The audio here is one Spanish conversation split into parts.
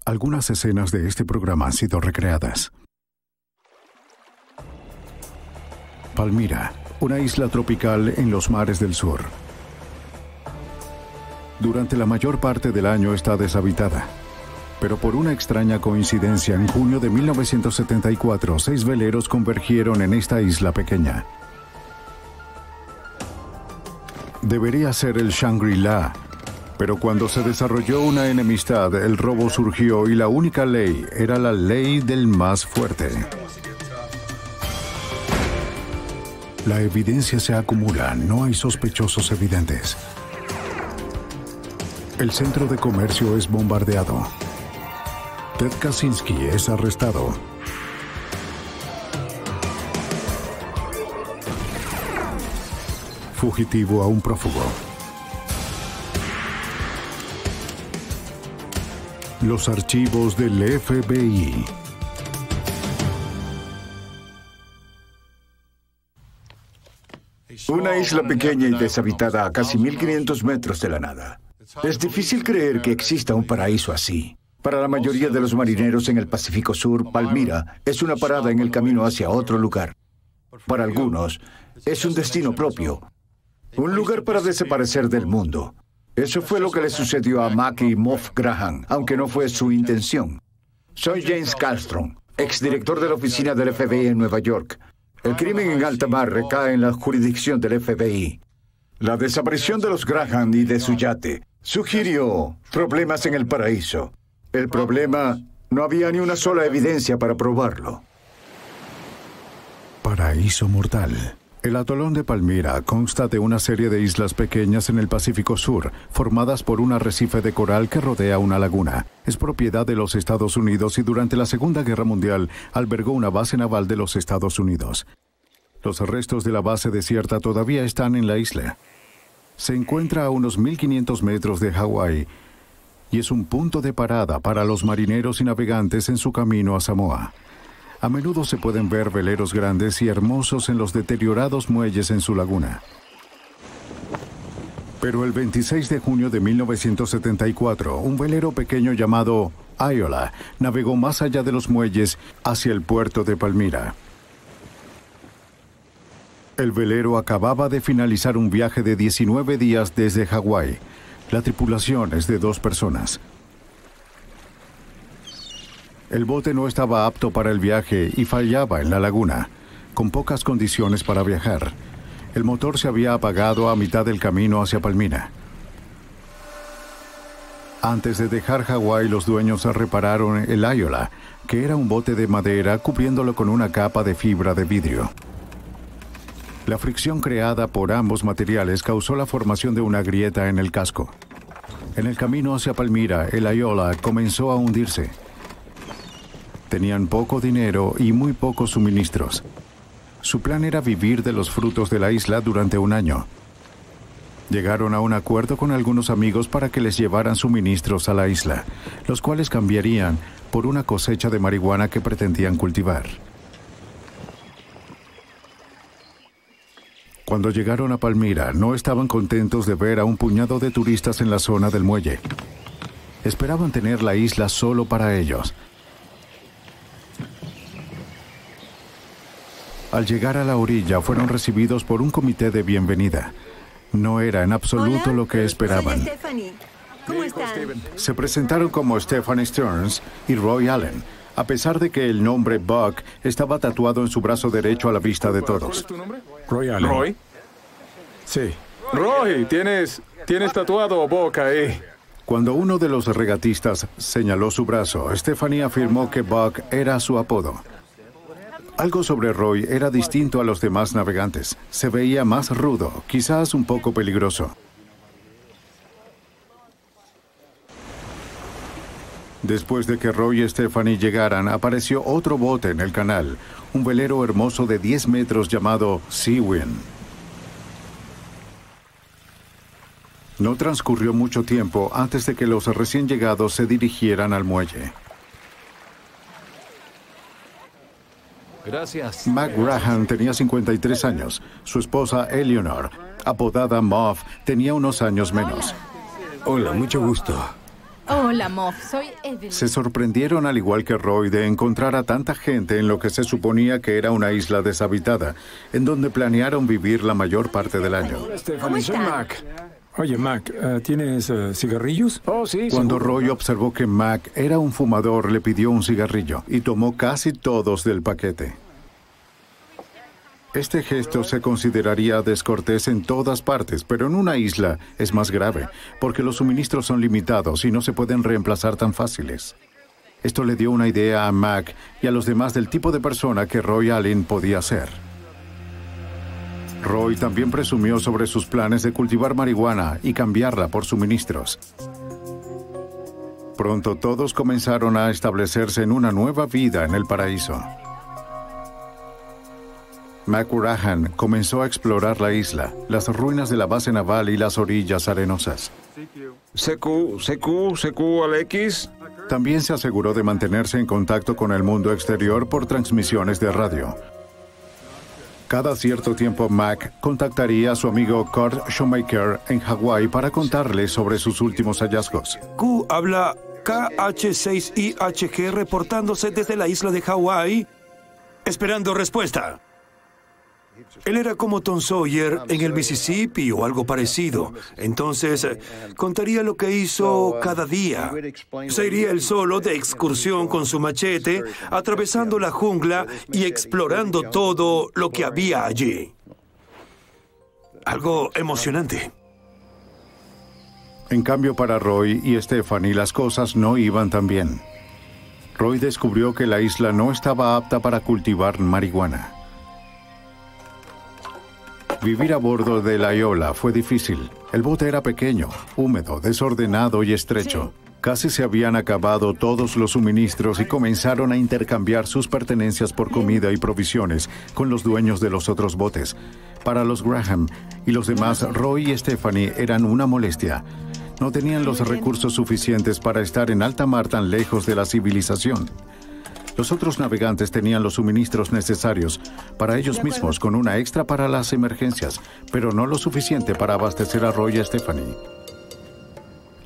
Algunas escenas de este programa han sido recreadas. Palmira, una isla tropical en los mares del sur. Durante la mayor parte del año está deshabitada. Pero por una extraña coincidencia, en junio de 1974, 6 veleros convergieron en esta isla pequeña. Debería ser el Shangri-La, pero cuando se desarrolló una enemistad, el robo surgió y la única ley era la ley del más fuerte. La evidencia se acumula, no hay sospechosos evidentes. El centro de comercio es bombardeado. Ted Kaczynski es arrestado. Fugitivo a un prófugo. Los archivos del FBI. Una isla pequeña y deshabitada a casi 1500 metros de la nada. Es difícil creer que exista un paraíso así. Para la mayoría de los marineros en el Pacífico Sur, Palmira es una parada en el camino hacia otro lugar. Para algunos, es un destino propio. Un lugar para desaparecer del mundo. Eso fue lo que le sucedió a Mackie Moff Graham, aunque no fue su intención. Soy James Kallstrom, exdirector de la oficina del FBI en Nueva York. El crimen en alta mar recae en la jurisdicción del FBI. La desaparición de los Graham y de su yate sugirió problemas en el paraíso. El problema, no había ni una sola evidencia para probarlo. Paraíso mortal. El atolón de Palmira consta de una serie de islas pequeñas en el Pacífico Sur, formadas por un arrecife de coral que rodea una laguna. Es propiedad de los Estados Unidos y durante la Segunda Guerra Mundial albergó una base naval de los Estados Unidos. Los restos de la base desierta todavía están en la isla. Se encuentra a unos 1500 metros de Hawái y es un punto de parada para los marineros y navegantes en su camino a Samoa. A menudo se pueden ver veleros grandes y hermosos en los deteriorados muelles en su laguna. Pero el 26 de junio de 1974, un velero pequeño llamado Iola navegó más allá de los muelles hacia el puerto de Palmira. El velero acababa de finalizar un viaje de 19 días desde Hawái. La tripulación es de 2 personas. El bote no estaba apto para el viaje y fallaba en la laguna, con pocas condiciones para viajar. El motor se había apagado a mitad del camino hacia Palmira. Antes de dejar Hawái, los dueños repararon el Iola, que era un bote de madera cubriéndolo con una capa de fibra de vidrio. La fricción creada por ambos materiales causó la formación de una grieta en el casco. En el camino hacia Palmira, el Iola comenzó a hundirse. Tenían poco dinero y muy pocos suministros. Su plan era vivir de los frutos de la isla durante un año. Llegaron a un acuerdo con algunos amigos para que les llevaran suministros a la isla, los cuales cambiarían por una cosecha de marihuana que pretendían cultivar. Cuando llegaron a Palmira, no estaban contentos de ver a un puñado de turistas en la zona del muelle. Esperaban tener la isla solo para ellos. Al llegar a la orilla, fueron recibidos por un comité de bienvenida. No era en absoluto lo que esperaban. Soy Stephanie. ¿Cómo están? Se presentaron como Stephanie Stearns y Roy Allen, a pesar de que el nombre Buck estaba tatuado en su brazo derecho a la vista de todos. ¿Cuál es tu nombre? Roy Allen. ¿Roy? Sí. Roy, tienes tatuado Buck ahí. Cuando uno de los regatistas señaló su brazo, Stephanie afirmó que Buck era su apodo. Algo sobre Roy era distinto a los demás navegantes. Se veía más rudo, quizás un poco peligroso. Después de que Roy y Stephanie llegaran, apareció otro bote en el canal, un velero hermoso de 10 metros llamado Seawind. No transcurrió mucho tiempo antes de que los recién llegados se dirigieran al muelle. Gracias. Mac Graham tenía 53 años. Su esposa Eleanor, apodada Moff, tenía unos años menos. Hola, mucho gusto. Hola, Moff. Soy Evelyn. Se sorprendieron, al igual que Roy, de encontrar a tanta gente en lo que se suponía que era una isla deshabitada, en donde planearon vivir la mayor parte del año. ¿Cómo Soy están? Mac. Oye, Mac, ¿tienes cigarrillos? Oh, sí. Cuando seguro. Roy observó que Mac era un fumador, le pidió un cigarrillo y tomó casi todos del paquete. Este gesto se consideraría descortés en todas partes, pero en una isla es más grave, porque los suministros son limitados y no se pueden reemplazar tan fáciles. Esto le dio una idea a Mac y a los demás del tipo de persona que Roy Allen podía ser. Roy también presumió sobre sus planes de cultivar marihuana y cambiarla por suministros. Pronto todos comenzaron a establecerse en una nueva vida en el paraíso. Mac Urahan comenzó a explorar la isla, las ruinas de la base naval y las orillas arenosas. CQ al X. También se aseguró de mantenerse en contacto con el mundo exterior por transmisiones de radio. Cada cierto tiempo, Mac contactaría a su amigo Kurt Shoemaker en Hawái para contarle sobre sus últimos hallazgos. Q habla KH6IHG reportándose desde la isla de Hawái, esperando respuesta. Él era como Tom Sawyer en el Mississippi o algo parecido. Entonces, contaría lo que hizo cada día. Se iría él solo de excursión con su machete, atravesando la jungla y explorando todo lo que había allí. Algo emocionante. En cambio, para Roy y Stephanie las cosas no iban tan bien. Roy descubrió que la isla no estaba apta para cultivar marihuana. Vivir a bordo de la Ayola fue difícil. El bote era pequeño, húmedo, desordenado y estrecho. Casi se habían acabado todos los suministros y comenzaron a intercambiar sus pertenencias por comida y provisiones con los dueños de los otros botes. Para los Graham y los demás, Roy y Stephanie eran una molestia. No tenían los recursos suficientes para estar en alta mar tan lejos de la civilización. Los otros navegantes tenían los suministros necesarios para ellos mismos, con una extra para las emergencias, pero no lo suficiente para abastecer a Roy y Stephanie.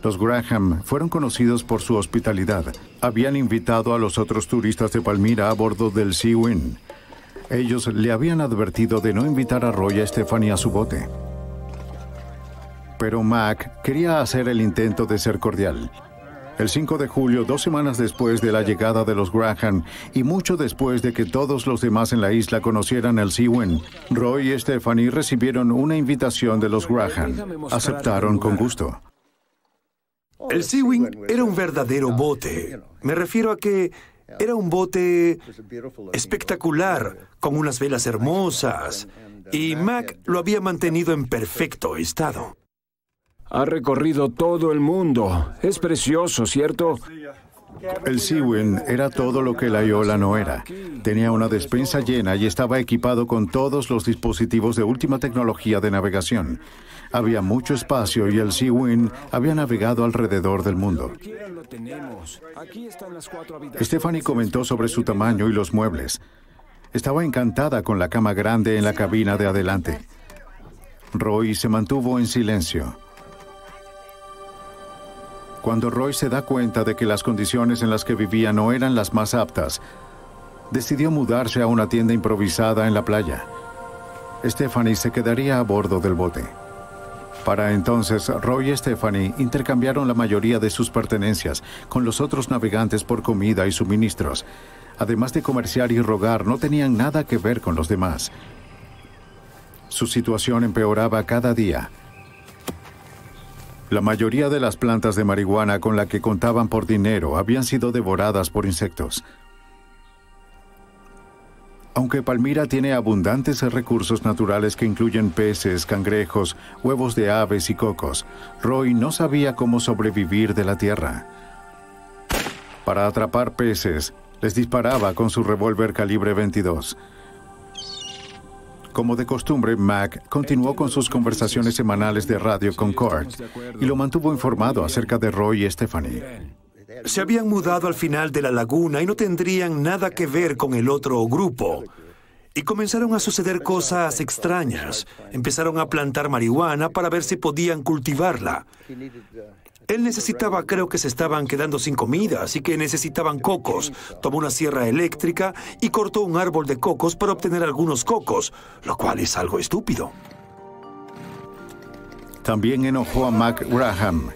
Los Graham fueron conocidos por su hospitalidad. Habían invitado a los otros turistas de Palmyra a bordo del Sea Wind. Ellos le habían advertido de no invitar a Roy y Stephanie a su bote. Pero Mac quería hacer el intento de ser cordial. El 5 de julio, 2 semanas después de la llegada de los Graham y mucho después de que todos los demás en la isla conocieran el Sea Wind, Roy y Stephanie recibieron una invitación de los Graham. Aceptaron con gusto. El Sea Wind era un verdadero bote. Me refiero a que era un bote espectacular, con unas velas hermosas, y Mac lo había mantenido en perfecto estado. Ha recorrido todo el mundo. Es precioso, ¿cierto? El Sea Wind era todo lo que la Ayola no era. Tenía una despensa llena y estaba equipado con todos los dispositivos de última tecnología de navegación. Había mucho espacio y el Sea Wind había navegado alrededor del mundo. Stephanie comentó sobre su tamaño y los muebles. Estaba encantada con la cama grande en la cabina de adelante. Roy se mantuvo en silencio. Cuando Roy se da cuenta de que las condiciones en las que vivía no eran las más aptas, decidió mudarse a una tienda improvisada en la playa. Stephanie se quedaría a bordo del bote. Para entonces, Roy y Stephanie intercambiaron la mayoría de sus pertenencias con los otros navegantes por comida y suministros. Además de comerciar y rogar, no tenían nada que ver con los demás. Su situación empeoraba cada día. La mayoría de las plantas de marihuana con la que contaban por dinero habían sido devoradas por insectos. Aunque Palmyra tiene abundantes recursos naturales que incluyen peces, cangrejos, huevos de aves y cocos, Roy no sabía cómo sobrevivir de la tierra. Para atrapar peces, les disparaba con su revólver calibre 22. Como de costumbre, Mac continuó con sus conversaciones semanales de radio con Kurt y lo mantuvo informado acerca de Roy y Stephanie. Se habían mudado al final de la laguna y no tendrían nada que ver con el otro grupo. Y comenzaron a suceder cosas extrañas. Empezaron a plantar marihuana para ver si podían cultivarla. Él necesitaba, creo que se estaban quedando sin comida, así que necesitaban cocos. Tomó una sierra eléctrica y cortó un árbol de cocos para obtener algunos cocos, lo cual es algo estúpido. También enojó a Mac Graham.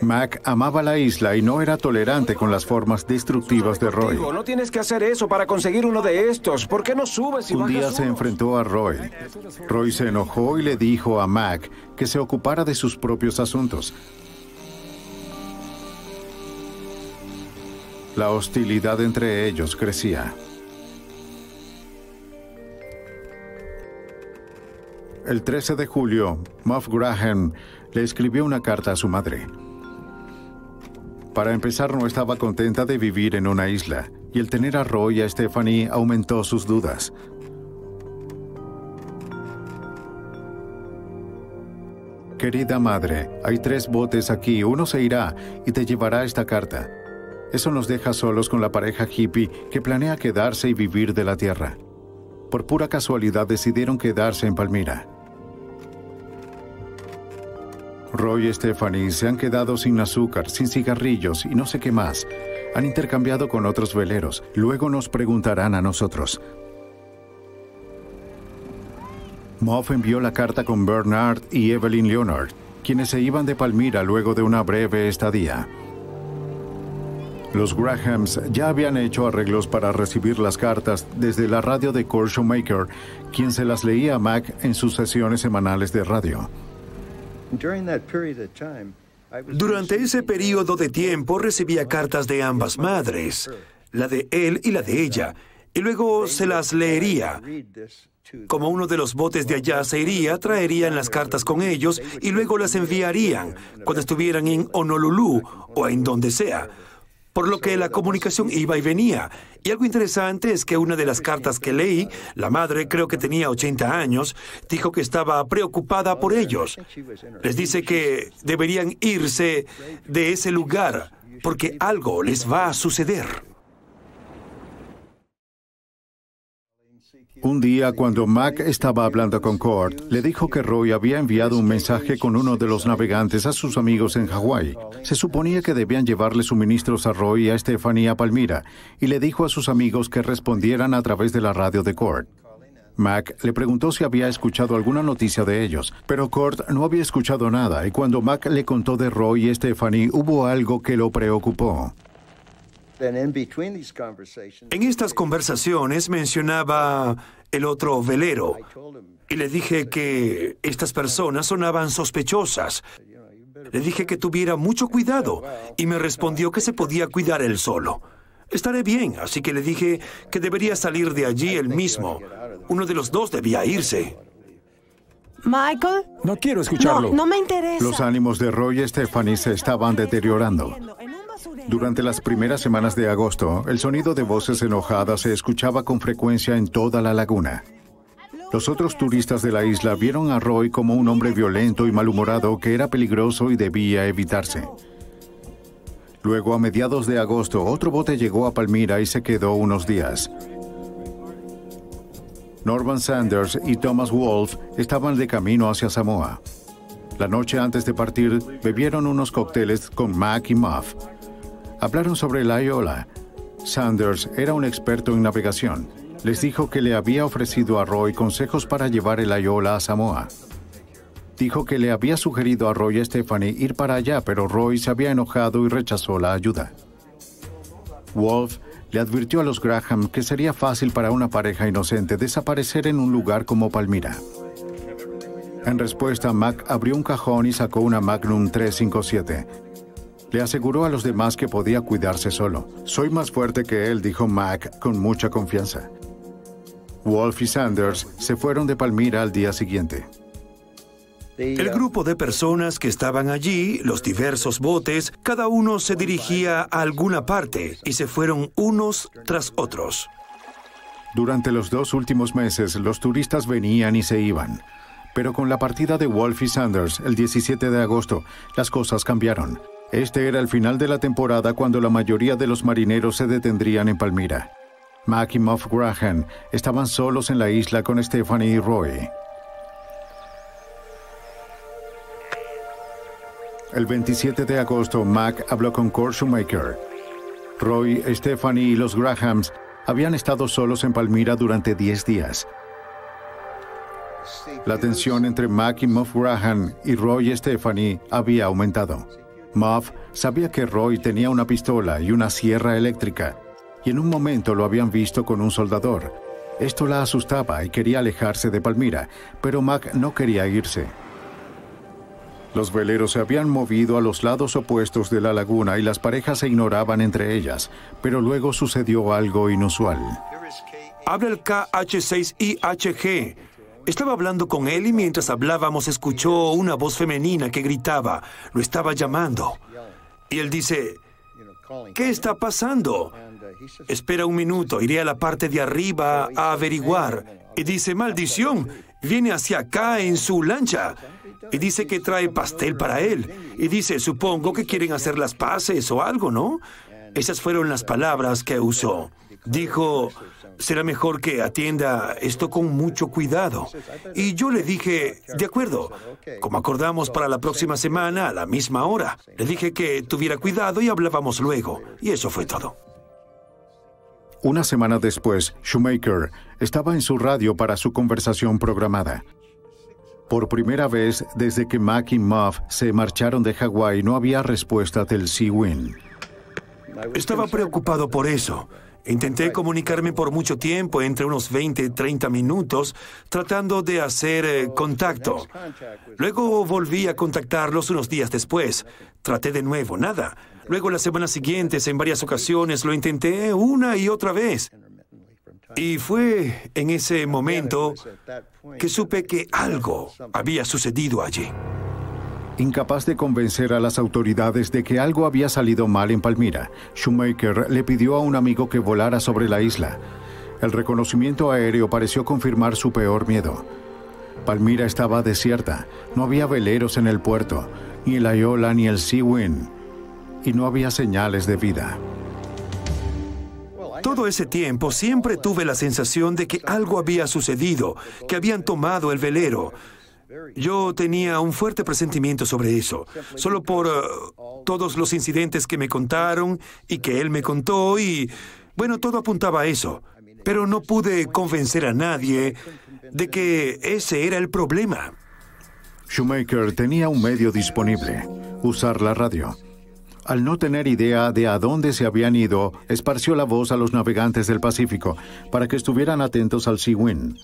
Mac amaba la isla y no era tolerante con las formas destructivas de Roy. No tienes que hacer eso para conseguir uno de estos. ¿Por qué no subes y Un día bajas se uno? enfrentó a Roy. Roy se enojó y le dijo a Mac que se ocupara de sus propios asuntos. La hostilidad entre ellos crecía. El 13 de julio, Muff Graham le escribió una carta a su madre. Para empezar, no estaba contenta de vivir en una isla, y el tener a Roy y a Stephanie aumentó sus dudas. Querida madre, hay 3 botes aquí, uno se irá y te llevará esta carta. Eso nos deja solos con la pareja hippie que planea quedarse y vivir de la tierra. Por pura casualidad decidieron quedarse en Palmira. Roy y Stephanie se han quedado sin azúcar, sin cigarrillos y no sé qué más. Han intercambiado con otros veleros. Luego nos preguntarán a nosotros. Muff envió la carta con Bernard y Evelyn Leonard, quienes se iban de Palmira luego de una breve estadía. Los Grahams ya habían hecho arreglos para recibir las cartas desde la radio de Kurt Shoemaker, quien se las leía a Mac en sus sesiones semanales de radio. Durante ese periodo de tiempo recibía cartas de ambas madres, la de él y la de ella, y luego se las leería. Como uno de los botes de allá se iría, traerían las cartas con ellos y luego las enviarían cuando estuvieran en Honolulu o en donde sea. Por lo que la comunicación iba y venía. Y algo interesante es que una de las cartas que leí, la madre, creo que tenía 80 años, dijo que estaba preocupada por ellos. Les dice que deberían irse de ese lugar porque algo les va a suceder. Un día, cuando Mac estaba hablando con Kurt, le dijo que Roy había enviado un mensaje con uno de los navegantes a sus amigos en Hawái. Se suponía que debían llevarle suministros a Roy y a Stephanie a Palmira, y le dijo a sus amigos que respondieran a través de la radio de Kurt. Mac le preguntó si había escuchado alguna noticia de ellos, pero Kurt no había escuchado nada, y cuando Mac le contó de Roy y Stephanie, hubo algo que lo preocupó. En estas conversaciones mencionaba el otro velero y le dije que estas personas sonaban sospechosas. Le dije que tuviera mucho cuidado y me respondió que se podía cuidar él solo. Estaré bien, así que le dije que debería salir de allí él mismo. Uno de los dos debía irse. Michael. No quiero escucharlo. No me interesa. Los ánimos de Roy y Stephanie se estaban deteriorando. Durante las primeras semanas de agosto, el sonido de voces enojadas se escuchaba con frecuencia en toda la laguna. Los otros turistas de la isla vieron a Roy como un hombre violento y malhumorado que era peligroso y debía evitarse. Luego, a mediados de agosto, otro bote llegó a Palmira y se quedó unos días. Norman Sanders y Thomas Wolf estaban de camino hacia Samoa. La noche antes de partir, bebieron unos cócteles con Mac y Muff. Hablaron sobre la Ayola. Sanders era un experto en navegación. Les dijo que le había ofrecido a Roy consejos para llevar el Ayola a Samoa. Dijo que le había sugerido a Roy y a Stephanie ir para allá, pero Roy se había enojado y rechazó la ayuda. Wolf le advirtió a los Graham que sería fácil para una pareja inocente desaparecer en un lugar como Palmira. En respuesta, Mac abrió un cajón y sacó una Magnum 357. Le aseguró a los demás que podía cuidarse solo. Soy más fuerte que él, dijo Mac con mucha confianza. Wolf y Sanders se fueron de Palmira al día siguiente. El grupo de personas que estaban allí, los diversos botes, cada uno se dirigía a alguna parte y se fueron unos tras otros. Durante los 2 últimos meses, los turistas venían y se iban. Pero con la partida de Wolf y Sanders, el 17 de agosto, las cosas cambiaron. Este era el final de la temporada cuando la mayoría de los marineros se detendrían en Palmira. Mac y Muff Graham estaban solos en la isla con Stephanie y Roy. El 27 de agosto, Mac habló con Kurt Shoemaker. Roy, Stephanie y los Grahams habían estado solos en Palmyra durante 10 días. La tensión entre Mac y Muff Graham y Roy y Stephanie había aumentado. Muff sabía que Roy tenía una pistola y una sierra eléctrica, y en un momento lo habían visto con un soldador. Esto la asustaba y quería alejarse de Palmyra, pero Mac no quería irse. Los veleros se habían movido a los lados opuestos de la laguna y las parejas se ignoraban entre ellas, pero luego sucedió algo inusual. Habla el KH6IHG. Estaba hablando con él y mientras hablábamos escuchó una voz femenina que gritaba. Lo estaba llamando. Y él dice, ¿qué está pasando? Espera un minuto, iré a la parte de arriba a averiguar. Y dice, maldición, viene hacia acá en su lancha. Y dice que trae pastel para él. Y dice, supongo que quieren hacer las paces o algo, ¿no? Esas fueron las palabras que usó. Dijo, será mejor que atienda esto con mucho cuidado. Y yo le dije, de acuerdo, como acordamos para la próxima semana a la misma hora. Le dije que tuviera cuidado y hablábamos luego. Y eso fue todo. Una semana después, Shoemaker estaba en su radio para su conversación programada. Por primera vez desde que Mac y Muff se marcharon de Hawái, no había respuesta del Sea Wind. Estaba preocupado por eso. Intenté comunicarme por mucho tiempo, entre unos 20 y 30 minutos, tratando de hacer contacto. Luego volví a contactarlos unos días después. Traté de nuevo, nada. Luego las semanas siguientes, en varias ocasiones, lo intenté una y otra vez. Y fue en ese momento que supe que algo había sucedido allí. Incapaz de convencer a las autoridades de que algo había salido mal en Palmyra, Shoemaker le pidió a un amigo que volara sobre la isla. El reconocimiento aéreo pareció confirmar su peor miedo. Palmyra estaba desierta, no había veleros en el puerto, ni el Ayola ni el Sea Wind, y no había señales de vida. Todo ese tiempo siempre tuve la sensación de que algo había sucedido, que habían tomado el velero. Yo tenía un fuerte presentimiento sobre eso, solo por todos los incidentes que me contaron y que él me contó y, bueno, todo apuntaba a eso. Pero no pude convencer a nadie de que ese era el problema. Shoemaker tenía un medio disponible, usar la radio. Al no tener idea de a dónde se habían ido, esparció la voz a los navegantes del Pacífico para que estuvieran atentos al Sea Wind.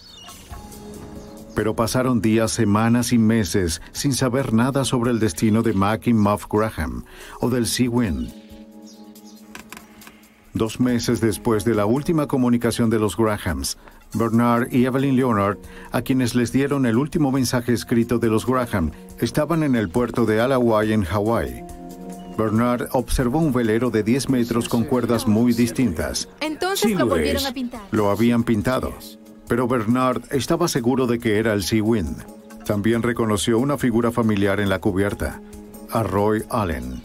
Pero pasaron días, semanas y meses sin saber nada sobre el destino de Mac y Muff Graham o del Sea Wind. 2 meses después de la última comunicación de los Grahams, Bernard y Evelyn Leonard, a quienes les dieron el último mensaje escrito de los Graham, estaban en el puerto de Ala-Wai en Hawái. Bernard observó un velero de 10 metros con cuerdas muy distintas. Entonces Sí lo lo volvieron es. a pintar. Lo habían pintado. Pero Bernard estaba seguro de que era el Sea Wind. También reconoció una figura familiar en la cubierta, a Roy Allen.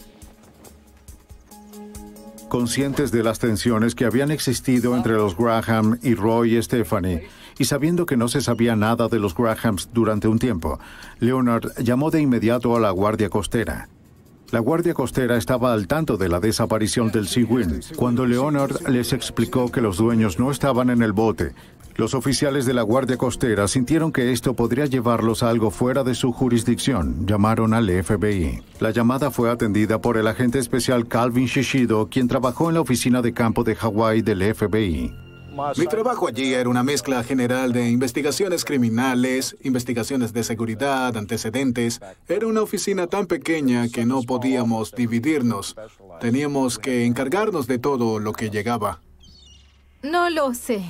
Conscientes de las tensiones que habían existido entre los Graham y Roy y Stephanie, y sabiendo que no se sabía nada de los Grahams durante un tiempo, Leonard llamó de inmediato a la Guardia Costera. La Guardia Costera estaba al tanto de la desaparición del Sea Wind. Cuando Leonard les explicó que los dueños no estaban en el bote, los oficiales de la Guardia Costera sintieron que esto podría llevarlos a algo fuera de su jurisdicción. Llamaron al FBI. La llamada fue atendida por el agente especial Calvin Shishido, quien trabajó en la oficina de campo de Hawái del FBI. Mi trabajo allí era una mezcla general de investigaciones criminales, investigaciones de seguridad, antecedentes. Era una oficina tan pequeña que no podíamos dividirnos. Teníamos que encargarnos de todo lo que llegaba. No lo sé.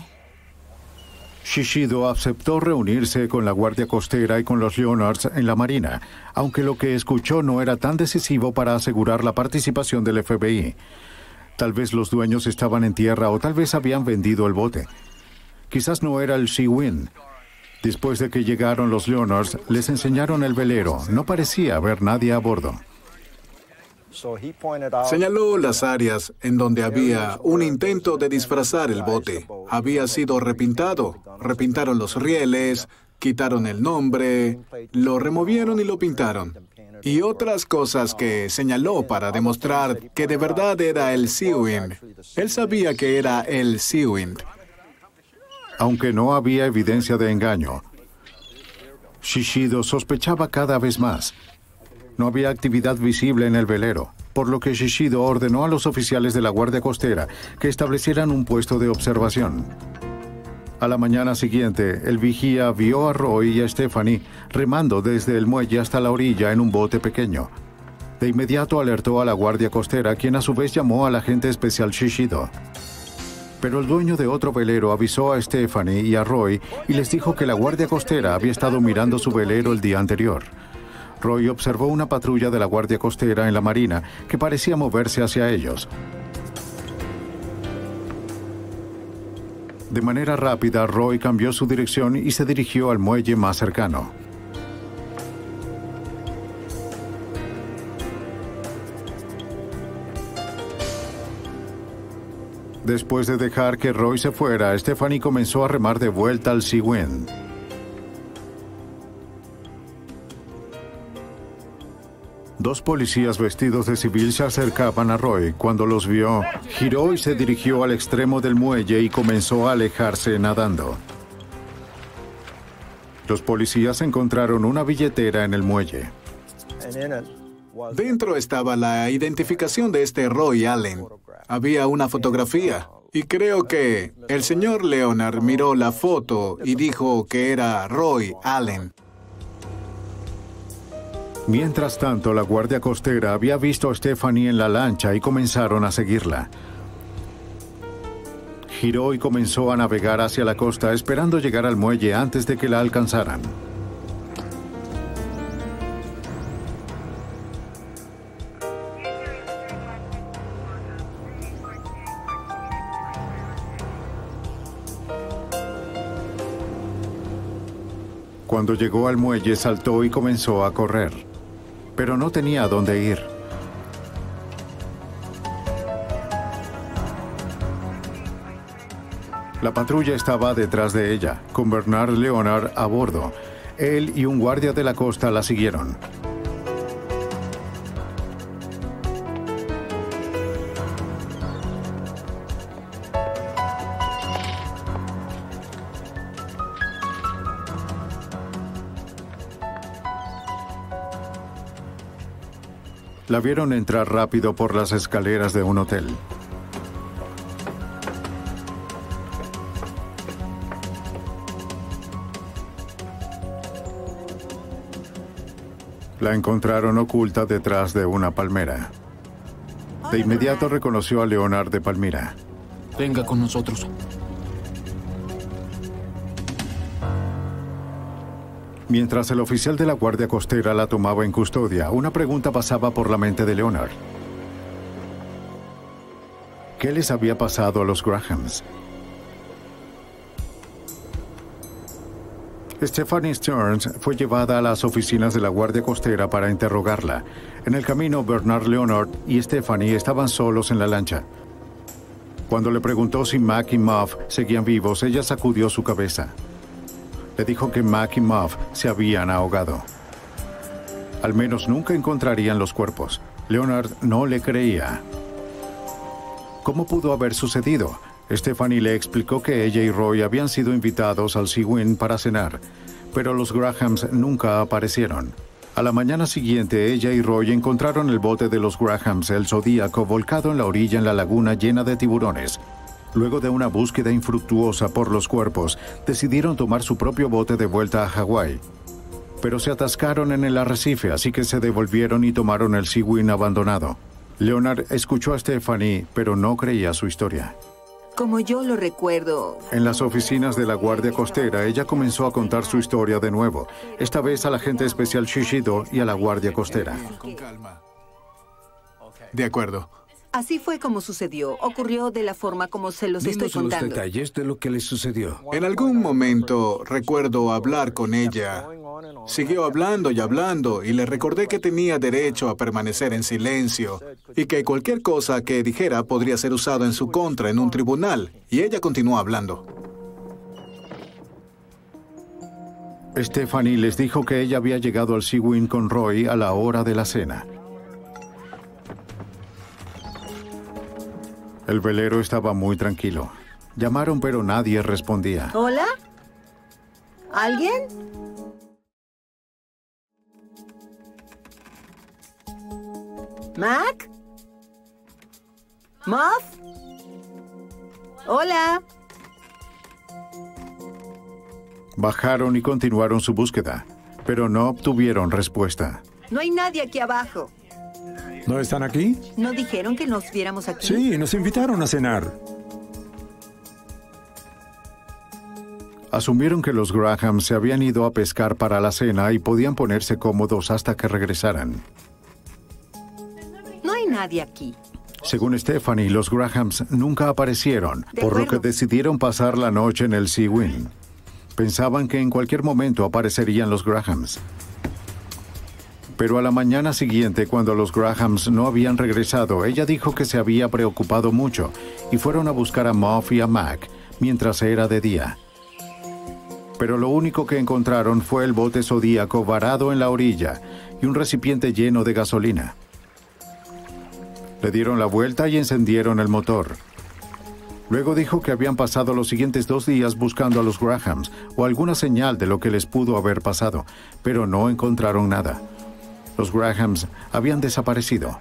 Shishido aceptó reunirse con la Guardia Costera y con los Leonards en la Marina, aunque lo que escuchó no era tan decisivo para asegurar la participación del FBI. Tal vez los dueños estaban en tierra o tal vez habían vendido el bote. Quizás no era el Sea Wind. Después de que llegaron los Leonards, les enseñaron el velero. No parecía haber nadie a bordo. Señaló las áreas en donde había un intento de disfrazar el bote. Había sido repintado. Repintaron los rieles, quitaron el nombre, lo removieron y lo pintaron. y otras cosas que señaló para demostrar que de verdad era el Seawind. Él sabía que era el Seawind. Aunque no había evidencia de engaño, Shishido sospechaba cada vez más. No había actividad visible en el velero, por lo que Shishido ordenó a los oficiales de la Guardia Costera que establecieran un puesto de observación. A la mañana siguiente, el vigía vio a Roy y a Stephanie remando desde el muelle hasta la orilla en un bote pequeño. De inmediato alertó a la Guardia Costera, quien a su vez llamó al agente especial Shishido. Pero el dueño de otro velero avisó a Stephanie y a Roy y les dijo que la Guardia Costera había estado mirando su velero el día anterior. Roy observó una patrulla de la Guardia Costera en la marina que parecía moverse hacia ellos. De manera rápida, Roy cambió su dirección y se dirigió al muelle más cercano. Después de dejar que Roy se fuera, Stephanie comenzó a remar de vuelta al Seawind. Dos policías vestidos de civil se acercaban a Roy. Cuando los vio, giró y se dirigió al extremo del muelle y comenzó a alejarse nadando. Los policías encontraron una billetera en el muelle. Dentro estaba la identificación de este Roy Allen. Había una fotografía. Y creo que el señor Leonard miró la foto y dijo que era Roy Allen. Mientras tanto, la Guardia Costera había visto a Stephanie en la lancha y comenzaron a seguirla. Giró y comenzó a navegar hacia la costa, esperando llegar al muelle antes de que la alcanzaran. Cuando llegó al muelle, saltó y comenzó a correr, pero no tenía a dónde ir. La patrulla estaba detrás de ella, con Bernard Leonard a bordo. Él y un guardia de la costa la siguieron. La vieron entrar rápido por las escaleras de un hotel. La encontraron oculta detrás de una palmera. De inmediato reconoció a Leonard de Palmira. Venga con nosotros. Mientras el oficial de la Guardia Costera la tomaba en custodia, una pregunta pasaba por la mente de Leonard. ¿Qué les había pasado a los Grahams? Stephanie Stearns fue llevada a las oficinas de la Guardia Costera para interrogarla. En el camino, Bernard Leonard y Stephanie estaban solos en la lancha. Cuando le preguntó si Mac y Muff seguían vivos, ella sacudió su cabeza. Le dijo que Mac y Muff se habían ahogado. Al menos nunca encontrarían los cuerpos. Leonard no le creía. ¿Cómo pudo haber sucedido? Stephanie le explicó que ella y Roy habían sido invitados al Seawind para cenar, pero los Grahams nunca aparecieron. A la mañana siguiente, ella y Roy encontraron el bote de los Grahams, el Zodíaco, volcado en la orilla en la laguna llena de tiburones. Luego de una búsqueda infructuosa por los cuerpos, decidieron tomar su propio bote de vuelta a Hawái. Pero se atascaron en el arrecife, así que se devolvieron y tomaron el Seawind abandonado. Leonard escuchó a Stephanie, pero no creía su historia. Como yo lo recuerdo. En las oficinas de la Guardia Costera, ella comenzó a contar su historia de nuevo, esta vez al agente especial Shishido y a la Guardia Costera. Con calma. De acuerdo. Así fue como sucedió. Ocurrió de la forma como se los estoy Dinos los contando. detalles de lo que les sucedió. En algún momento recuerdo hablar con ella. Siguió hablando y hablando y le recordé que tenía derecho a permanecer en silencio y que cualquier cosa que dijera podría ser usado en su contra en un tribunal. Y ella continuó hablando. Stephanie les dijo que ella había llegado al Sea Wind con Roy a la hora de la cena. El velero estaba muy tranquilo. Llamaron, pero nadie respondía. ¿Hola? ¿Alguien? ¿Mac? ¿Muff? Hola. Bajaron y continuaron su búsqueda, pero no obtuvieron respuesta. No hay nadie aquí abajo. ¿No están aquí? ¿No dijeron que nos viéramos aquí? Sí, nos invitaron a cenar. Asumieron que los Graham se habían ido a pescar para la cena y podían ponerse cómodos hasta que regresaran. No hay nadie aquí. Según Stephanie, los Grahams nunca aparecieron, De por lo acuerdo. que decidieron pasar la noche en el Sea Wind. Pensaban que en cualquier momento aparecerían los Grahams. Pero a la mañana siguiente, cuando los Grahams no habían regresado, ella dijo que se había preocupado mucho y fueron a buscar a Muff y a Mac mientras era de día. Pero lo único que encontraron fue el bote zodíaco varado en la orilla y un recipiente lleno de gasolina. Le dieron la vuelta y encendieron el motor. Luego dijo que habían pasado los siguientes 2 días buscando a los Grahams o alguna señal de lo que les pudo haber pasado, pero no encontraron nada. Los Grahams habían desaparecido.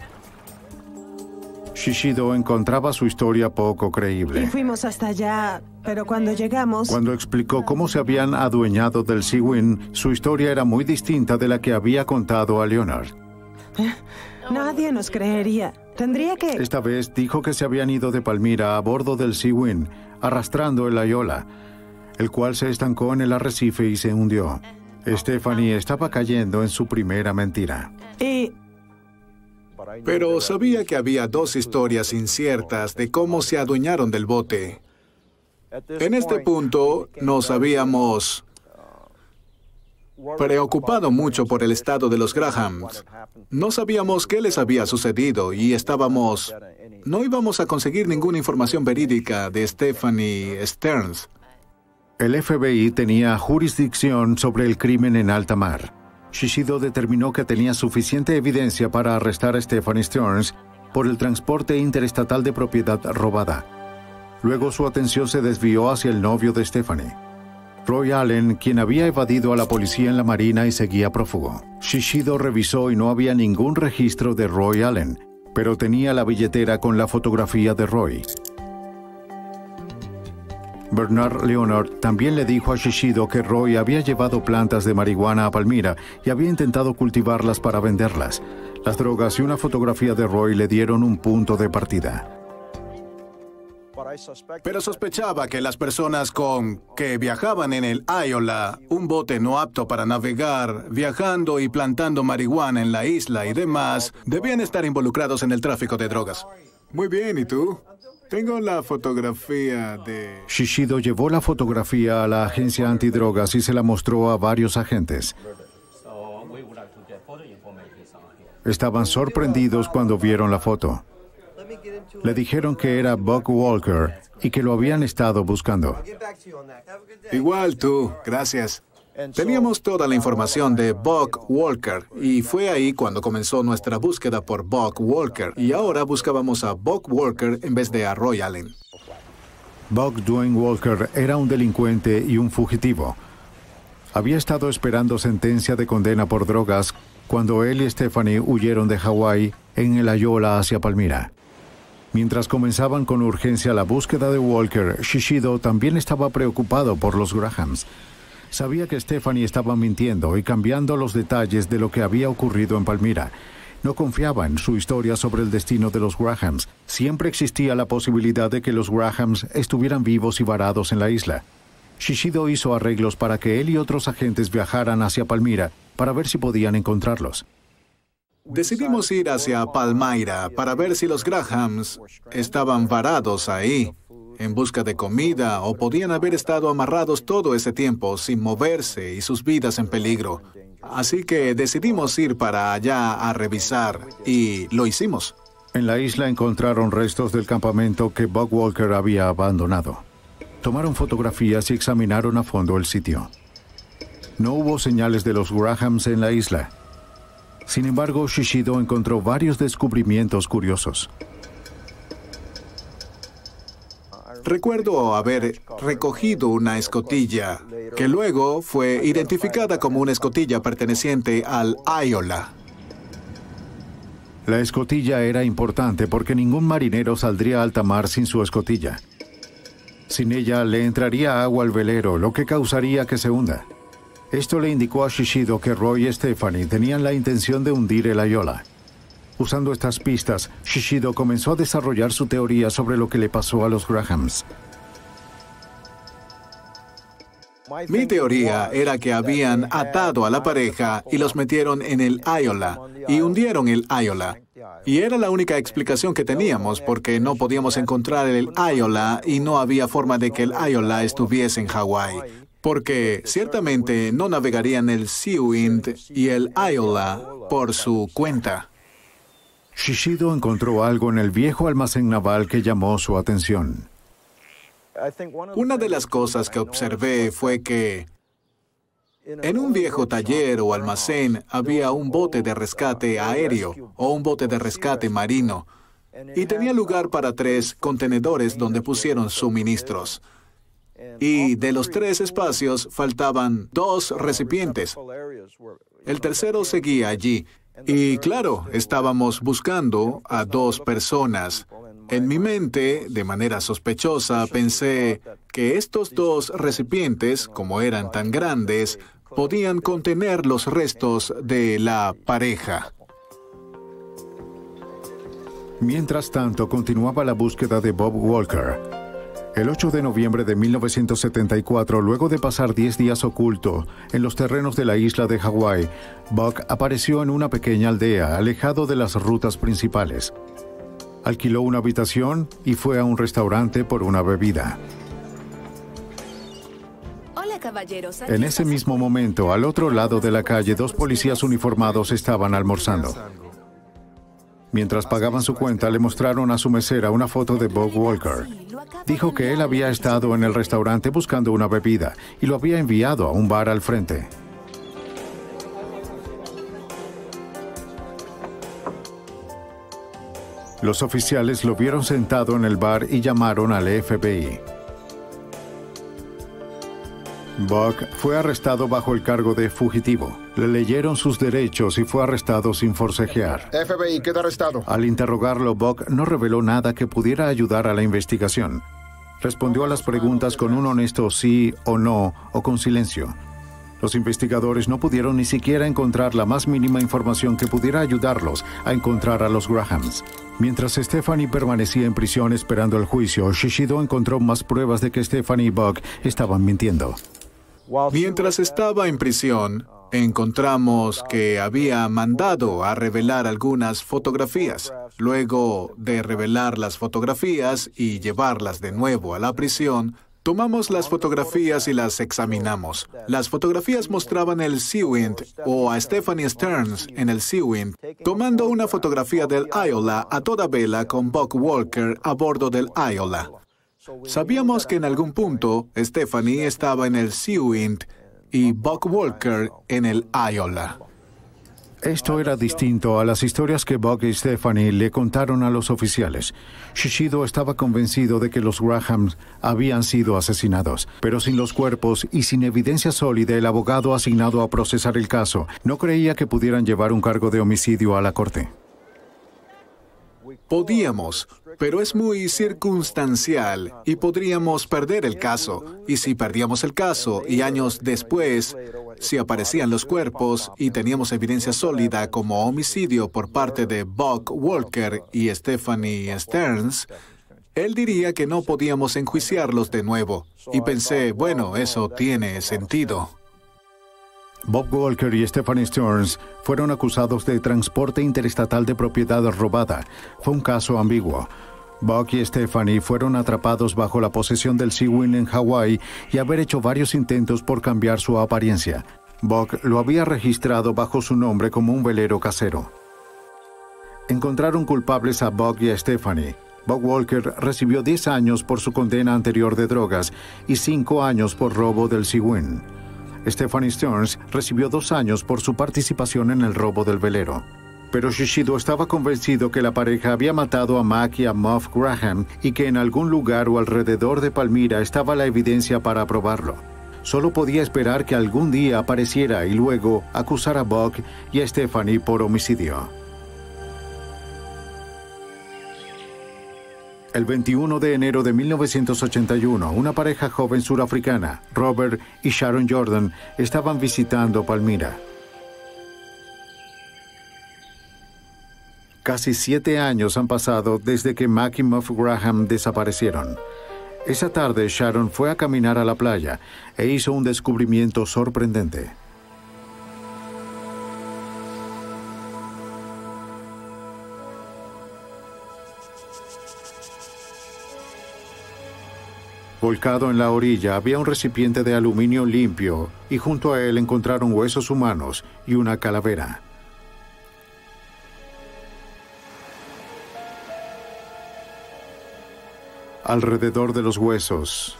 Shishido encontraba su historia poco Y creíble. fuimos hasta allá, pero cuando llegamos... Cuando explicó cómo se habían adueñado del Sea Wind, su historia era muy distinta de la que había contado a Leonard. Nadie nos creería. Tendría que... Esta vez dijo que se habían ido de Palmira a bordo del Sea Wind, arrastrando el Ayola, el cual se estancó en el arrecife y se hundió. Stephanie estaba cayendo en su primera mentira. Pero sabía que había 2 historias inciertas de cómo se adueñaron del bote. En este punto nos habíamos preocupado mucho por el estado de los Grahams. No sabíamos qué les había sucedido y no íbamos a conseguir ninguna información verídica de Stephanie Stearns. El FBI tenía jurisdicción sobre el crimen en alta mar. Shishido determinó que tenía suficiente evidencia para arrestar a Stephanie Stearns por el transporte interestatal de propiedad robada. Luego su atención se desvió hacia el novio de Stephanie, Roy Allen, quien había evadido a la policía en la marina y seguía prófugo. Shishido revisó y no había ningún registro de Roy Allen, pero tenía la billetera con la fotografía de Roy. Bernard Leonard también le dijo a Shishido que Roy había llevado plantas de marihuana a Palmira y había intentado cultivarlas para venderlas. Las drogas y una fotografía de Roy le dieron un punto de partida. Pero sospechaba que las personas que viajaban en el Ayola, un bote no apto para navegar, viajando y plantando marihuana en la isla y demás, debían estar involucrados en el tráfico de drogas. Muy bien, ¿y tú? Tengo la fotografía de... Shishido llevó la fotografía a la agencia antidrogas y se la mostró a varios agentes. Estaban sorprendidos cuando vieron la foto. Le dijeron que era Buck Walker y que lo habían estado buscando. Igual tú, gracias. Teníamos toda la información de Buck Walker y fue ahí cuando comenzó nuestra búsqueda por Buck Walker y ahora buscábamos a Buck Walker en vez de a Roy Allen. Buck Dwayne Walker era un delincuente y un fugitivo. Había estado esperando sentencia de condena por drogas cuando él y Stephanie huyeron de Hawái en el Ayola hacia Palmira. Mientras comenzaban con urgencia la búsqueda de Walker, Shishido también estaba preocupado por los Grahams. Sabía que Stephanie estaba mintiendo y cambiando los detalles de lo que había ocurrido en Palmira. No confiaba en su historia sobre el destino de los Grahams. Siempre existía la posibilidad de que los Grahams estuvieran vivos y varados en la isla. Shishido hizo arreglos para que él y otros agentes viajaran hacia Palmira para ver si podían encontrarlos. Decidimos ir hacia Palmyra para ver si los Grahams estaban varados ahí, en busca de comida, o podían haber estado amarrados todo ese tiempo sin moverse y sus vidas en peligro. Así que decidimos ir para allá a revisar, y lo hicimos. En la isla encontraron restos del campamento que Buck Walker había abandonado. Tomaron fotografías y examinaron a fondo el sitio. No hubo señales de los Grahams en la isla. Sin embargo, Shishido encontró varios descubrimientos curiosos. Recuerdo haber recogido una escotilla que luego fue identificada como una escotilla perteneciente al Iola. La escotilla era importante porque ningún marinero saldría a alta mar sin su escotilla. Sin ella le entraría agua al velero, lo que causaría que se hunda. Esto le indicó a Shishido que Roy y Stephanie tenían la intención de hundir el Iola. Usando estas pistas, Shishido comenzó a desarrollar su teoría sobre lo que le pasó a los Grahams. Mi teoría era que habían atado a la pareja y los metieron en el Iola y hundieron el Iola. Y era la única explicación que teníamos porque no podíamos encontrar el Iola y no había forma de que el Iola estuviese en Hawái. Porque ciertamente no navegarían el Seawind y el Iola por su cuenta. Shishido encontró algo en el viejo almacén naval que llamó su atención. Una de las cosas que observé fue que en un viejo taller o almacén había un bote de rescate aéreo o un bote de rescate marino y tenía lugar para 3 contenedores donde pusieron suministros. Y de los 3 espacios faltaban 2 recipientes. El tercero seguía allí. Y claro, estábamos buscando a 2 personas. En mi mente, de manera sospechosa, pensé que estos 2 recipientes, como eran tan grandes, podían contener los restos de la pareja. Mientras tanto, continuaba la búsqueda de Bob Walker. El 8 de noviembre de 1974, luego de pasar 10 días oculto en los terrenos de la isla de Hawái, Buck apareció en una pequeña aldea, alejado de las rutas principales. Alquiló una habitación y fue a un restaurante por una bebida. Hola, caballeros. En ese mismo momento, al otro lado de la calle, 2 policías uniformados estaban almorzando. Mientras pagaban su cuenta, le mostraron a su mesera una foto de Bob Walker. Dijo que él había estado en el restaurante buscando una bebida y lo había enviado a un bar al frente. Los oficiales lo vieron sentado en el bar y llamaron al FBI. Buck fue arrestado bajo el cargo de fugitivo. Le leyeron sus derechos y fue arrestado sin forcejear. FBI, queda arrestado. Al interrogarlo, Buck no reveló nada que pudiera ayudar a la investigación. Respondió a las preguntas con un honesto sí o no o con silencio. Los investigadores no pudieron ni siquiera encontrar la más mínima información que pudiera ayudarlos a encontrar a los Grahams. Mientras Stephanie permanecía en prisión esperando el juicio, Shishido encontró más pruebas de que Stephanie y Buck estaban mintiendo. Mientras estaba en prisión, encontramos que había mandado a revelar algunas fotografías. Luego de revelar las fotografías y llevarlas de nuevo a la prisión, tomamos las fotografías y las examinamos. Las fotografías mostraban el Seawind o a Stephanie Stearns en el Seawind tomando una fotografía del Iola a toda vela con Buck Walker a bordo del Iola. Sabíamos que en algún punto Stephanie estaba en el Seawind y Buck Walker en el Iola. Esto era distinto a las historias que Buck y Stephanie le contaron a los oficiales. Shishido estaba convencido de que los Grahams habían sido asesinados, pero sin los cuerpos y sin evidencia sólida, el abogado asignado a procesar el caso no creía que pudieran llevar un cargo de homicidio a la corte. Podíamos, pero es muy circunstancial y podríamos perder el caso. Y si perdíamos el caso y años después, si aparecían los cuerpos y teníamos evidencia sólida como homicidio por parte de Buck Walker y Stephanie Stearns, él diría que no podíamos enjuiciarlos de nuevo. Y pensé, bueno, eso tiene sentido. Bob Walker y Stephanie Stearns fueron acusados de transporte interestatal de propiedad robada. Fue un caso ambiguo. Buck y Stephanie fueron atrapados bajo la posesión del Seawind en Hawái y haber hecho varios intentos por cambiar su apariencia. Buck lo había registrado bajo su nombre como un velero casero. Encontraron culpables a Buck y a Stephanie. Buck Walker recibió 10 años por su condena anterior de drogas y 5 años por robo del Seawind. Stephanie Stearns recibió 2 años por su participación en el robo del velero. Pero Shishido estaba convencido que la pareja había matado a Mac y a Muff Graham y que en algún lugar o alrededor de Palmyra estaba la evidencia para probarlo. Solo podía esperar que algún día apareciera y luego acusar a Buck y a Stephanie por homicidio. El 21 de enero de 1981, una pareja joven surafricana, Robert y Sharon Jordan, estaban visitando Palmyra. Casi 7 años han pasado desde que Mac y Muff Graham desaparecieron. Esa tarde, Sharon fue a caminar a la playa e hizo un descubrimiento sorprendente. Volcado en la orilla había un recipiente de aluminio limpio y junto a él encontraron huesos humanos y una calavera. Alrededor de los huesos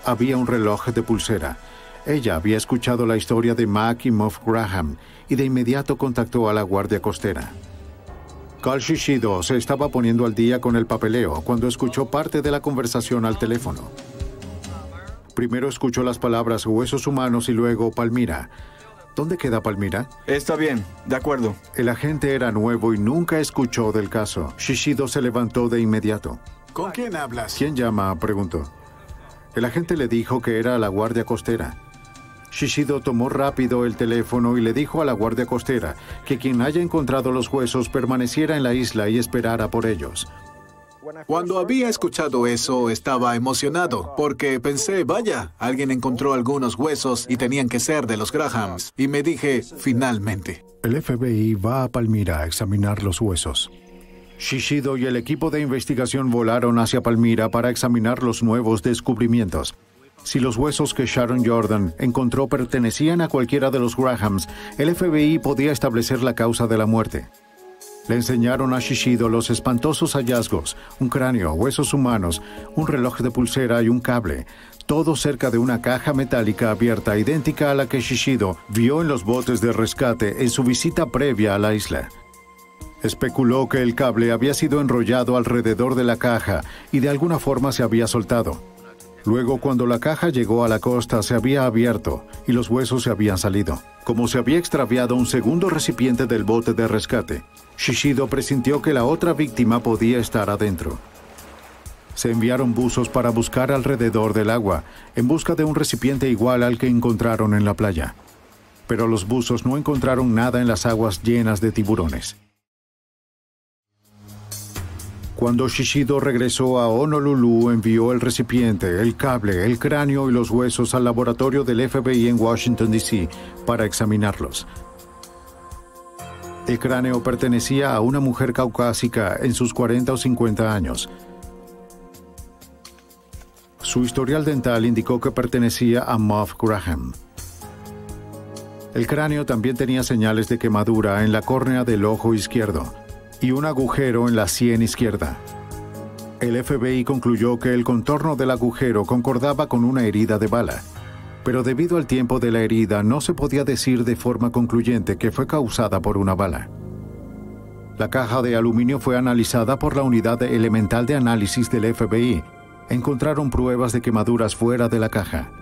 había un reloj de pulsera. Ella había escuchado la historia de Mac y Muff Graham y de inmediato contactó a la Guardia Costera. Carl Shishido se estaba poniendo al día con el papeleo cuando escuchó parte de la conversación al teléfono. Primero escuchó las palabras huesos humanos y luego Palmyra. ¿Dónde queda Palmyra? Está bien, de acuerdo. El agente era nuevo y nunca escuchó del caso. Shishido se levantó de inmediato. ¿Con quién hablas? ¿Quién llama?, preguntó. El agente le dijo que era la Guardia Costera. Shishido tomó rápido el teléfono y le dijo a la Guardia Costera que quien haya encontrado los huesos permaneciera en la isla y esperara por ellos. Cuando había escuchado eso, estaba emocionado, porque pensé, vaya, alguien encontró algunos huesos y tenían que ser de los Grahams. Y me dije, finalmente. El FBI va a Palmyra a examinar los huesos. Shishido y el equipo de investigación volaron hacia Palmyra para examinar los nuevos descubrimientos. Si los huesos que Sharon Jordan encontró pertenecían a cualquiera de los Grahams, el FBI podía establecer la causa de la muerte. Le enseñaron a Shishido los espantosos hallazgos, un cráneo, huesos humanos, un reloj de pulsera y un cable, todo cerca de una caja metálica abierta idéntica a la que Shishido vio en los botes de rescate en su visita previa a la isla. Especuló que el cable había sido enrollado alrededor de la caja y de alguna forma se había soltado. Luego, cuando la caja llegó a la costa, se había abierto y los huesos se habían salido. Como se había extraviado un segundo recipiente del bote de rescate, Shishido presintió que la otra víctima podía estar adentro. Se enviaron buzos para buscar alrededor del agua, en busca de un recipiente igual al que encontraron en la playa. Pero los buzos no encontraron nada en las aguas llenas de tiburones. Cuando Shishido regresó a Honolulu, envió el recipiente, el cable, el cráneo y los huesos al laboratorio del FBI en Washington, D.C. para examinarlos. El cráneo pertenecía a una mujer caucásica en sus 40 o 50 años. Su historial dental indicó que pertenecía a Muff Graham. El cráneo también tenía señales de quemadura en la córnea del ojo izquierdo y un agujero en la sien izquierda. El FBI concluyó que el contorno del agujero concordaba con una herida de bala, pero debido al tiempo de la herida no se podía decir de forma concluyente que fue causada por una bala. La caja de aluminio fue analizada por la unidad elemental de análisis del FBI. Encontraron pruebas de quemaduras fuera de la caja.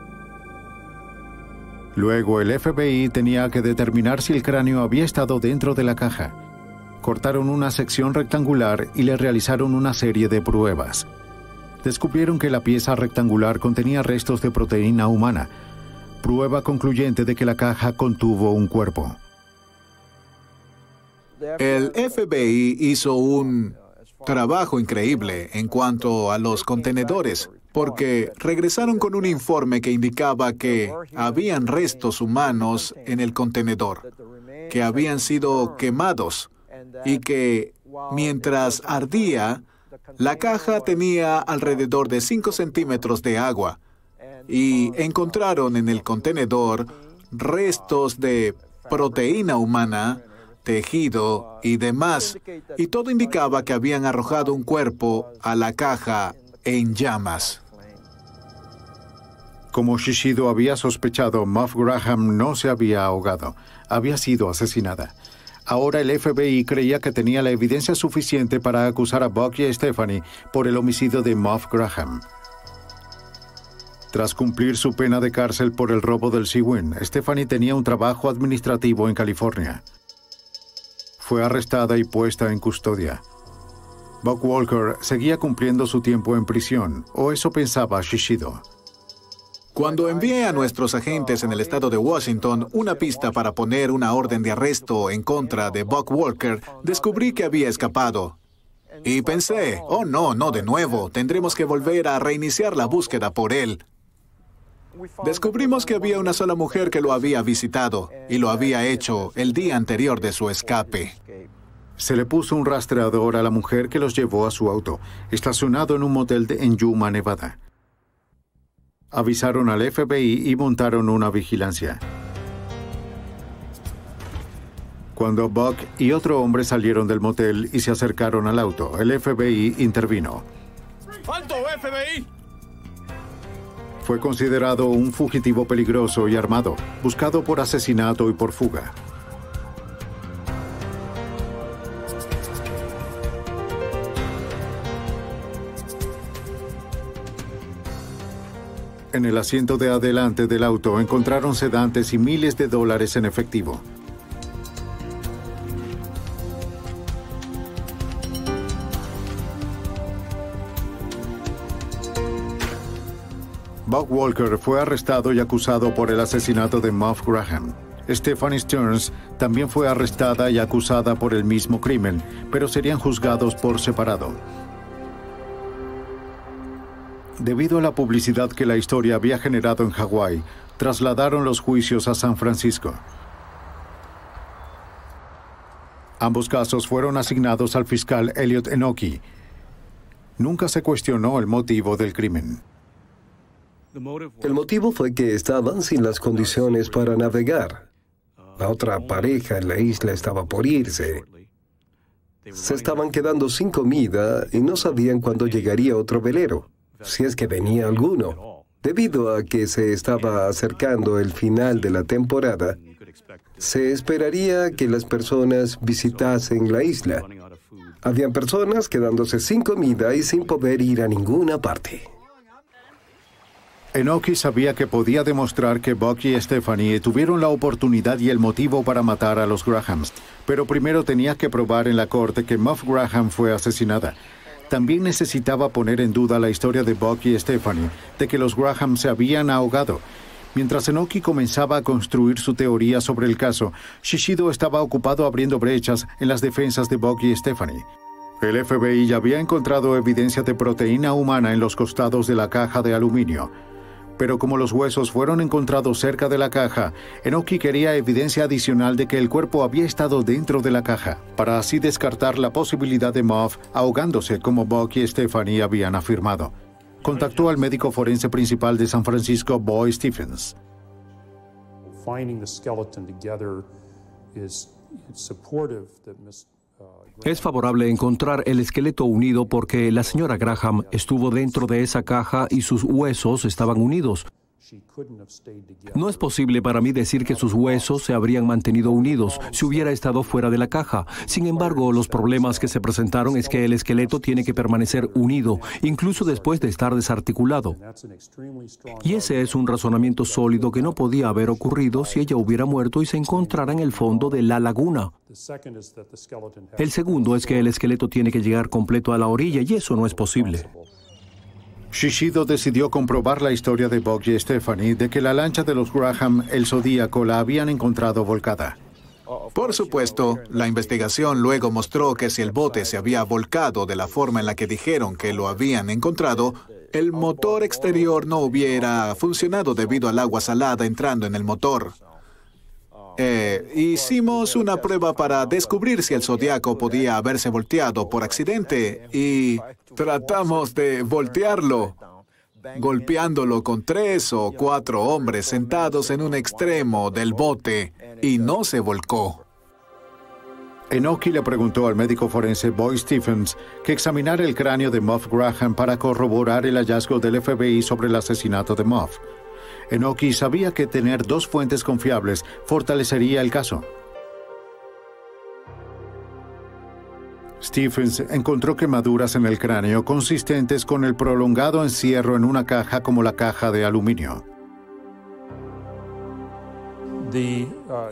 Luego el FBI tenía que determinar si el cráneo había estado dentro de la caja. Cortaron una sección rectangular y le realizaron una serie de pruebas. Descubrieron que la pieza rectangular contenía restos de proteína humana, prueba concluyente de que la caja contuvo un cuerpo. El FBI hizo un trabajo increíble en cuanto a los contenedores, porque regresaron con un informe que indicaba que habían restos humanos en el contenedor, que habían sido quemados, y que, mientras ardía, la caja tenía alrededor de 5 centímetros de agua, y encontraron en el contenedor restos de proteína humana, tejido y demás, y todo indicaba que habían arrojado un cuerpo a la caja en llamas. Como Shishido había sospechado, Muff Graham no se había ahogado, había sido asesinada. Ahora el FBI creía que tenía la evidencia suficiente para acusar a Buck y a Stephanie por el homicidio de Muff Graham. Tras cumplir su pena de cárcel por el robo del Sea-Wind, Stephanie tenía un trabajo administrativo en California. Fue arrestada y puesta en custodia. Buck Walker seguía cumpliendo su tiempo en prisión, o eso pensaba Shishido. Cuando envié a nuestros agentes en el estado de Washington una pista para poner una orden de arresto en contra de Buck Walker, descubrí que había escapado. Y pensé, oh no de nuevo, tendremos que volver a reiniciar la búsqueda por él. Descubrimos que había una sola mujer que lo había visitado, y lo había hecho el día anterior de su escape. Se le puso un rastreador a la mujer que los llevó a su auto, estacionado en un motel en Yuma, Nevada. Avisaron al FBI y montaron una vigilancia. Cuando Buck y otro hombre salieron del motel y se acercaron al auto, el FBI intervino. ¡Alto, FBI! Fue considerado un fugitivo peligroso y armado, buscado por asesinato y por fuga. En el asiento de adelante del auto encontraron sedantes y miles de dólares en efectivo. Buck Walker fue arrestado y acusado por el asesinato de Muff Graham. Stephanie Stearns también fue arrestada y acusada por el mismo crimen, pero serían juzgados por separado. Debido a la publicidad que la historia había generado en Hawái, trasladaron los juicios a San Francisco. Ambos casos fueron asignados al fiscal Elliot Enoki. Nunca se cuestionó el motivo del crimen. El motivo fue que estaban sin las condiciones para navegar. La otra pareja en la isla estaba por irse. Se estaban quedando sin comida y no sabían cuándo llegaría otro velero, si es que venía alguno. Debido a que se estaba acercando el final de la temporada, se esperaría que las personas visitasen la isla. Habían personas quedándose sin comida y sin poder ir a ninguna parte. Enoki sabía que podía demostrar que Buck y Stephanie tuvieron la oportunidad y el motivo para matar a los Grahams, pero primero tenía que probar en la corte que Muff Graham fue asesinada. También necesitaba poner en duda la historia de Buck y Stephanie, de que los Graham se habían ahogado. Mientras Enoki comenzaba a construir su teoría sobre el caso, Shishido estaba ocupado abriendo brechas en las defensas de Buck y Stephanie. El FBI ya había encontrado evidencia de proteína humana en los costados de la caja de aluminio. Pero como los huesos fueron encontrados cerca de la caja, Enoki quería evidencia adicional de que el cuerpo había estado dentro de la caja, para así descartar la posibilidad de Muff ahogándose como Buck y Stephanie habían afirmado. Contactó al médico forense principal de San Francisco, Boy Stephens. Es favorable encontrar el esqueleto unido porque la señora Graham estuvo dentro de esa caja y sus huesos estaban unidos. No es posible para mí decir que sus huesos se habrían mantenido unidos si hubiera estado fuera de la caja. Sin embargo, los problemas que se presentaron es que el esqueleto tiene que permanecer unido, incluso después de estar desarticulado. Y ese es un razonamiento sólido que no podía haber ocurrido si ella hubiera muerto y se encontrara en el fondo de la laguna. El segundo es que el esqueleto tiene que llegar completo a la orilla y eso no es posible. Shishido decidió comprobar la historia de Buck y Stephanie de que la lancha de los Graham, el Zodíaco, la habían encontrado volcada. Por supuesto, la investigación luego mostró que si el bote se había volcado de la forma en la que dijeron que lo habían encontrado, el motor exterior no hubiera funcionado debido al agua salada entrando en el motor. Hicimos una prueba para descubrir si el Zodíaco podía haberse volteado por accidente y tratamos de voltearlo, golpeándolo con 3 o 4 hombres sentados en un extremo del bote y no se volcó. Enoki le preguntó al médico forense Boy Stephens que examinara el cráneo de Muff Graham para corroborar el hallazgo del FBI sobre el asesinato de Muff. Enoki sabía que tener dos fuentes confiables fortalecería el caso. Stephens encontró quemaduras en el cráneo consistentes con el prolongado encierro en una caja como la caja de aluminio.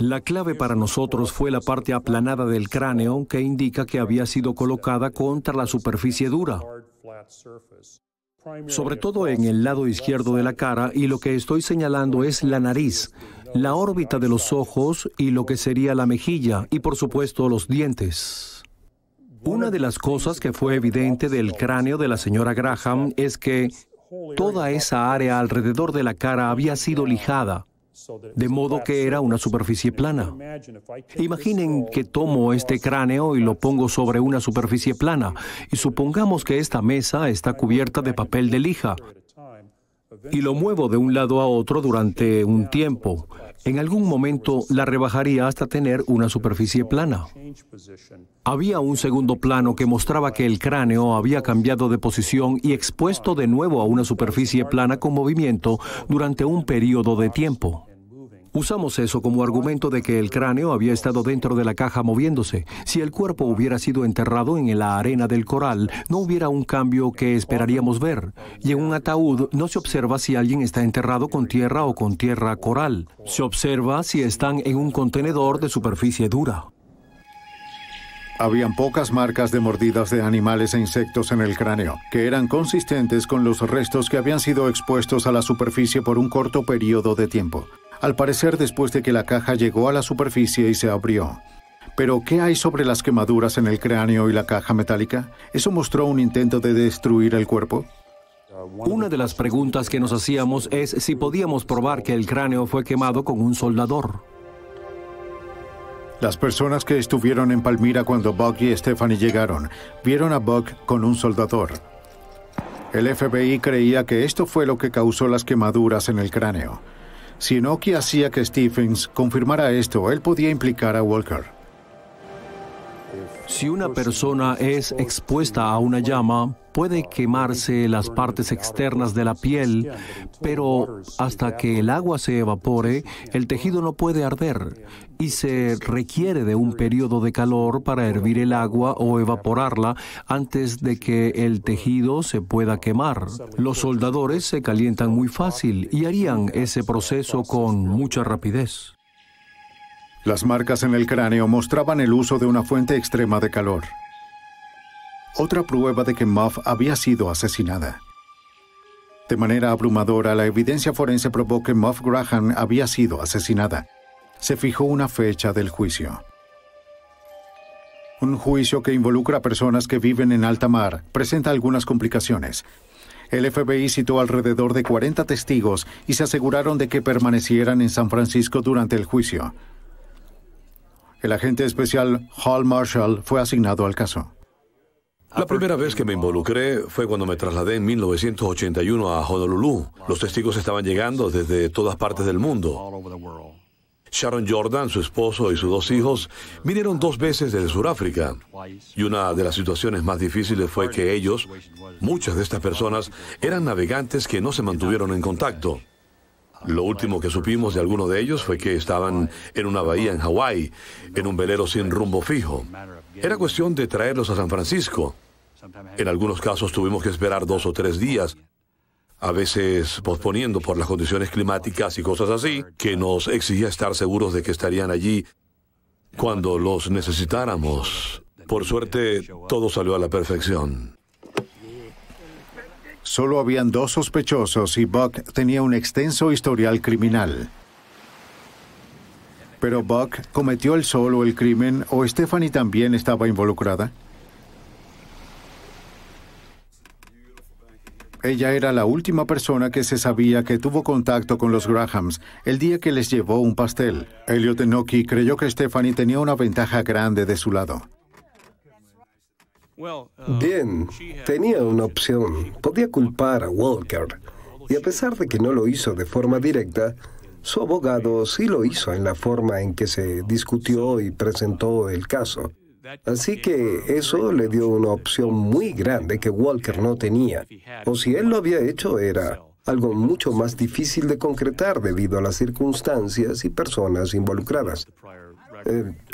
La clave para nosotros fue la parte aplanada del cráneo que indica que había sido colocada contra la superficie dura, sobre todo en el lado izquierdo de la cara, y lo que estoy señalando es la nariz, la órbita de los ojos y lo que sería la mejilla y por supuesto los dientes. Una de las cosas que fue evidente del cráneo de la señora Graham es que toda esa área alrededor de la cara había sido lijada, de modo que era una superficie plana. Imaginen que tomo este cráneo y lo pongo sobre una superficie plana, y supongamos que esta mesa está cubierta de papel de lija, y lo muevo de un lado a otro durante un tiempo. En algún momento la rebajaría hasta tener una superficie plana. Había un segundo plano que mostraba que el cráneo había cambiado de posición y expuesto de nuevo a una superficie plana con movimiento durante un periodo de tiempo. Usamos eso como argumento de que el cráneo había estado dentro de la caja moviéndose. Si el cuerpo hubiera sido enterrado en la arena del coral, no hubiera un cambio que esperaríamos ver. Y en un ataúd no se observa si alguien está enterrado con tierra o con tierra coral. Se observa si están en un contenedor de superficie dura. Habían pocas marcas de mordidas de animales e insectos en el cráneo, que eran consistentes con los restos que habían sido expuestos a la superficie por un corto periodo de tiempo. Al parecer después de que la caja llegó a la superficie y se abrió. Pero, ¿qué hay sobre las quemaduras en el cráneo y la caja metálica? ¿Eso mostró un intento de destruir el cuerpo? Una de las preguntas que nos hacíamos es si podíamos probar que el cráneo fue quemado con un soldador. Las personas que estuvieron en Palmira cuando Buck y Stephanie llegaron, vieron a Buck con un soldador. El FBI creía que esto fue lo que causó las quemaduras en el cráneo. Si Enoki hacía que Stephens confirmara esto, él podía implicar a Walker. Si una persona es expuesta a una llama, puede quemarse las partes externas de la piel, pero hasta que el agua se evapore, el tejido no puede arder y se requiere de un periodo de calor para hervir el agua o evaporarla antes de que el tejido se pueda quemar. Los soldadores se calientan muy fácil y harían ese proceso con mucha rapidez. Las marcas en el cráneo mostraban el uso de una fuente extrema de calor. Otra prueba de que Muff había sido asesinada. De manera abrumadora, la evidencia forense probó que Muff Graham había sido asesinada. Se fijó una fecha del juicio. Un juicio que involucra a personas que viven en alta mar presenta algunas complicaciones. El FBI citó alrededor de 40 testigos y se aseguraron de que permanecieran en San Francisco durante el juicio. El agente especial Hal Marshall fue asignado al caso. La primera vez que me involucré fue cuando me trasladé en 1981 a Honolulu. Los testigos estaban llegando desde todas partes del mundo. Sharon Jordan, su esposo y sus dos hijos vinieron 2 veces desde Sudáfrica. Y una de las situaciones más difíciles fue que ellos, muchas de estas personas, eran navegantes que no se mantuvieron en contacto. Lo último que supimos de alguno de ellos fue que estaban en una bahía en Hawái, en un velero sin rumbo fijo. Era cuestión de traerlos a San Francisco. En algunos casos tuvimos que esperar 2 o 3 días, a veces posponiendo por las condiciones climáticas y cosas así, que nos exigía estar seguros de que estarían allí cuando los necesitáramos. Por suerte, todo salió a la perfección. Solo habían 2 sospechosos y Buck tenía un extenso historial criminal. ¿Pero Buck cometió él solo el crimen o Stephanie también estaba involucrada? Ella era la última persona que se sabía que tuvo contacto con los Grahams el día que les llevó un pastel. Elliot Enoki creyó que Stephanie tenía una ventaja grande de su lado. Bien, tenía una opción. Podía culpar a Walker. Y a pesar de que no lo hizo de forma directa, su abogado sí lo hizo en la forma en que se discutió y presentó el caso. Así que eso le dio una opción muy grande que Walker no tenía. O si él lo había hecho era algo mucho más difícil de concretar debido a las circunstancias y personas involucradas.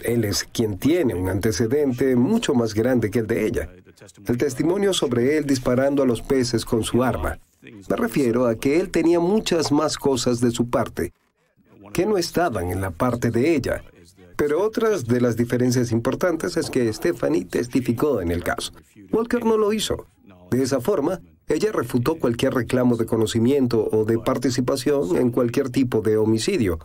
Él es quien tiene un antecedente mucho más grande que el de ella. El testimonio sobre él disparando a los peces con su arma. Me refiero a que él tenía muchas más cosas de su parte, que no estaban en la parte de ella. Pero otras de las diferencias importantes es que Stephanie testificó en el caso. Walker no lo hizo. De esa forma, ella refutó cualquier reclamo de conocimiento o de participación en cualquier tipo de homicidio.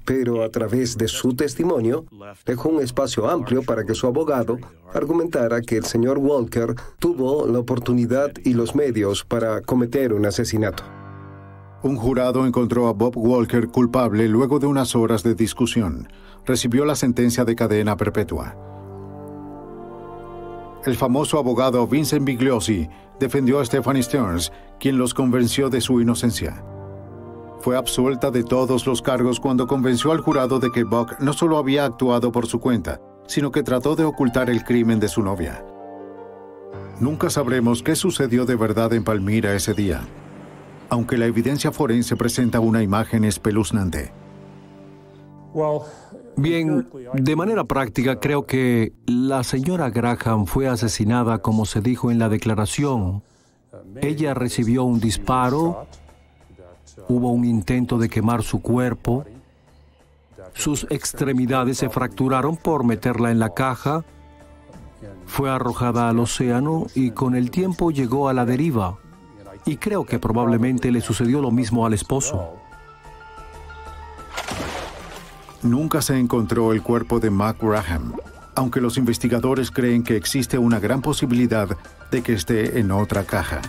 Pero a través de su testimonio, dejó un espacio amplio para que su abogado argumentara que el señor Walker tuvo la oportunidad y los medios para cometer un asesinato. Un jurado encontró a Bob Walker culpable luego de unas horas de discusión. Recibió la sentencia de cadena perpetua. El famoso abogado Vincent Bigliosi defendió a Stephanie Stearns, quien los convenció de su inocencia. Fue absuelta de todos los cargos cuando convenció al jurado de que Buck no solo había actuado por su cuenta, sino que trató de ocultar el crimen de su novia. Nunca sabremos qué sucedió de verdad en Palmyra ese día, aunque la evidencia forense presenta una imagen espeluznante. Bien, de manera práctica creo que la señora Graham fue asesinada como se dijo en la declaración. Ella recibió un disparo. Hubo un intento de quemar su cuerpo. Sus extremidades se fracturaron por meterla en la caja. Fue arrojada al océano y con el tiempo llegó a la deriva. Y creo que probablemente le sucedió lo mismo al esposo. Nunca se encontró el cuerpo de Mac Graham, aunque los investigadores creen que existe una gran posibilidad de que esté en otra caja.